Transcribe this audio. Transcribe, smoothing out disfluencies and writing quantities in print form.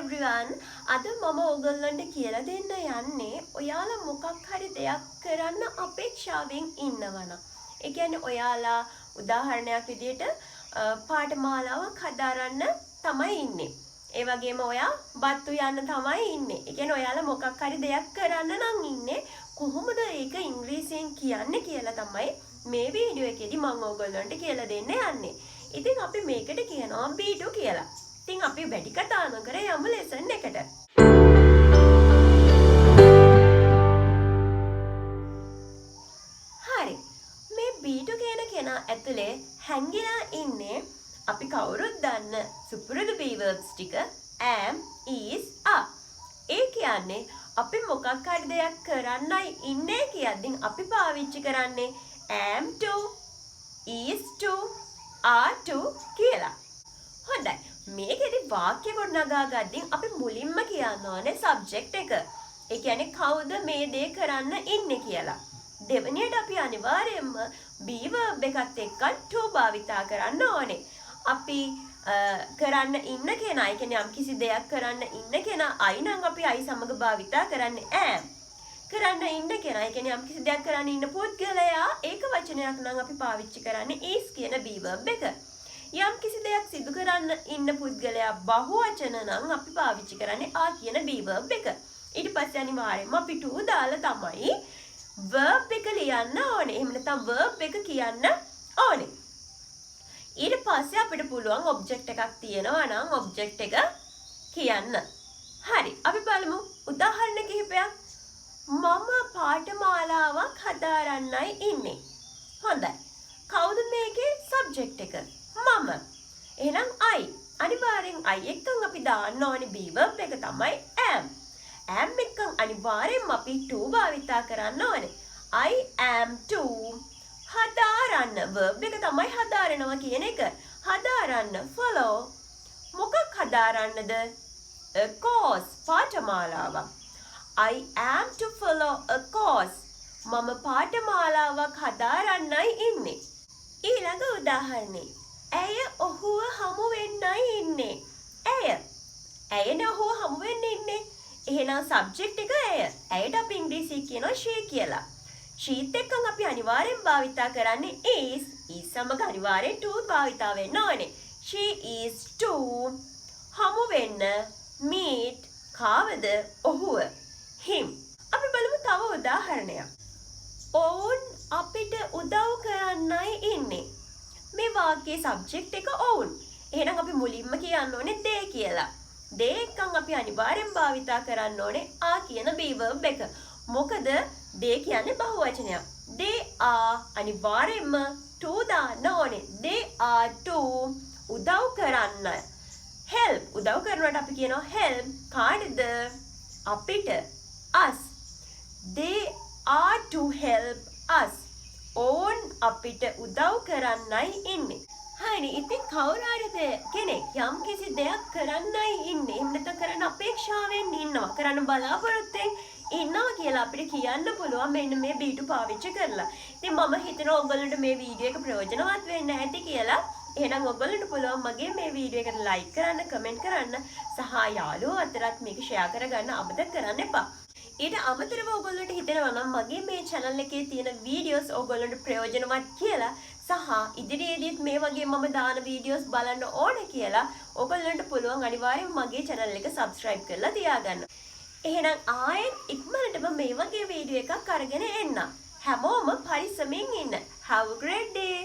everyone. අද මම ඔයගොල්ලන්ට කියලා දෙන්න යන්නේ ඔයාලා මොකක් හරි දෙයක් කරන්න අපේක්ෂාවෙන් ඉන්නවනම්. ඒ කියන්නේ ඔයාලා උදාහරණයක් විදිහට පාඨමාලාවක් හදාරන්න තමයි ඉන්නේ. ඒ වගේම ඔයා බත්තු යන්න තමයි ඉන්නේ. ඒ කියන්නේ ඔයාලා මොකක් හරි දෙයක් කරන්න නම් ඉන්නේ. කොහොමද ඒක ඉංග්‍රීසියෙන් කියන්නේ කියලා තමයි මේ වීඩියෝ එකේදී මම ඔයගොල්ලන්ට කියලා දෙන්න යන්නේ. ඉතින් අපි මේකට කියනවා B2 කියලා. ඉතින් අපි වැඩි කතා නොකර යමු ලෙසන් එකට. හරි. මේ B2 කියන කෙනා ඇතුලේ හැංගිලා ඉන්නේ අපි කවුරුත් දන්න සුපුරුදු B verbs ටික am, is, are. ඒ කියන්නේ අපි මොකක් හරි දෙයක් කරන්නයි ඉන්නේ කියද්දී අපි පාවිච්චි කරන්නේ am to, is to, are to කියලා. හොඳයි. මේකෙදි වාක්‍ය ගොඩනගා ගද්දී අපි මුලින්ම කියන්න ඕනේ subject එක. ඒ කියන්නේ කවුද මේ දේ කරන්න ඉන්නේ කියලා. දෙවෙනියට අපි අනිවාර්යයෙන්ම be verb එකත් එක්ක to භාවිතා කරන්න ඕනේ. අපි කරන්න ඉන්න කෙනා, ඒ කියන්නේ යම්කිසි දෙයක් කරන්න ඉන්න කෙනා I නම් අපි I සමග භාවිතා කරන්නේ am. කරන්න ඉන්න කෙනා, ඒ කියන්නේ යම්කිසි දෙයක් කරන්න ඉන්න පුද්ගලයා ඒක වචනයක් නම් අපි පාවිච්චි කරන්නේ is කියන be verb එක. යම් කිසි දෙයක් සිදු කරන්න ඉන්න පුද්ගලයා බහුවචන නම් අපි පාවිච්චි කරන්නේ ආ කියන be verb එක. ඊට පස්සේ අනිවාර්යයෙන්ම අපි to දාලා තමයි verb එක ලියන්න ඕනේ. එහෙම නැත්නම් verb එක කියන්න ඕනේ. ඊට පස්සේ අපිට පුළුවන් object එකක් තියෙනවා නම් object එක කියන්න. හරි. අපි බලමු උදාහරණ කිහිපයක්. මම පාඨමාලාවක් හදාරන්නයි ඉන්නේ. හොඳයි. කවුද මේකේ subject එක? මම. එහෙනම් I. අනිවාර්යෙන් I එක්කන් අපි දාන්න ඕනේ be verb එක තමයි am. am එක්කන් අනිවාර්යෙන්ම අපි to භාවිතා කරන්න ඕනේ. I am to හදාරන්න. verb එක තමයි හදාරනවා කියන එක. හදාරන්න follow. මොකක් හදාරන්නද? a course පාඨමාලාවක්. I am to follow a course. මම පාඨමාලාවක් හදාරන්නයි ඉන්නේ. ඊළඟ උදාහරණේ ඇය ඔහුව හමු වෙන්නයි ඉන්නේ. ඇයන ඔහුව හමු වෙන්න ඉන්නේ. එහෙනම් subject එක ඇය. ඇයට අපි ඉංග්‍රීසියෙන් කියනවා she කියලා. sheත් එක්කන් අපි අනිවාර්යෙන් භාවිතා කරන්නේ is. is සමග අනිවාර්යෙන් to භාවිතා වෙන්න ඕනේ. she is to හමු වෙන්න meet කාවද ඔහුව him. අපි බලමු තව උදාහරණයක්. ඔවුන් අපිට උදව් කරන්නයි ඉන්නේ. මේ වාක්‍යයේ subject එක ඔවුන්. එහෙනම් අපි මුලින්ම කියන්න ඕනේ they කියලා. they එක්කන් අපි අනිවාර්යෙන් භාවිතා කරන්න ඕනේ ආ කියන be verb එක. මොකද they කියන්නේ බහුවචනයක්. they are අනිවාර්යෙන්ම to දාන්න ඕනේ. they are to උදව් කරන්න. help උදව් කරනවට අපි කියනවා help කාටද? අපිට us. they are to help us. ඕන් අපිට උදව් කරන්නයි ඉන්නේ. හරි. ඉතින් කවුරු හරි කෙනෙක් යම් කිසි දෙයක් කරන්නයි ඉන්නේ. එහෙම නැත්නම් කරන්න අපේක්ෂාවෙන් ඉන්නවා. කරන්න බලාපොරොත්තුෙන් ඉන්නවා කියලා අපිට කියන්න පුළුවන් මෙන්න මේ B2 පාවිච්චි කරලා. ඉතින් මම හිතනවා ඔයගොල්ලන්ට මේ වීඩියෝ එක ප්‍රයෝජනවත් වෙන්න ඇති කියලා. එහෙනම් ඔයගොල්ලන්ට පුළුවන් මගේ මේ වීඩියෝ එකට ලයික් කරන්න, කමෙන්ට් කරන්න සහ යාළුවෝ අතරත් මේක ෂෙයා කරගන්න අමතක කරන්න එපා. ඊට අමතරව ඔයගොල්ලන්ට හිතෙනවා නම් මගේ මේ channel එකේ තියෙන වීඩියෝස් ඔයගොල්ලන්ට ප්‍රයෝජනවත් කියලා සහ ඉදිරියේදීත් මේ වගේ මම දාන වීඩියෝස් බලන්න ඕනේ කියලා ඔයගොල්ලන්ට පුළුවන් අනිවාර්යෙන් මගේ channel එක subscribe කරලා තියාගන්න. එහෙනම් ආයෙත් ඉක්මනටම මේ වගේ වීඩියෝ එකක් අරගෙන එන්න. හැමෝම පරිස්සමින් ඉන්න. Have a great day.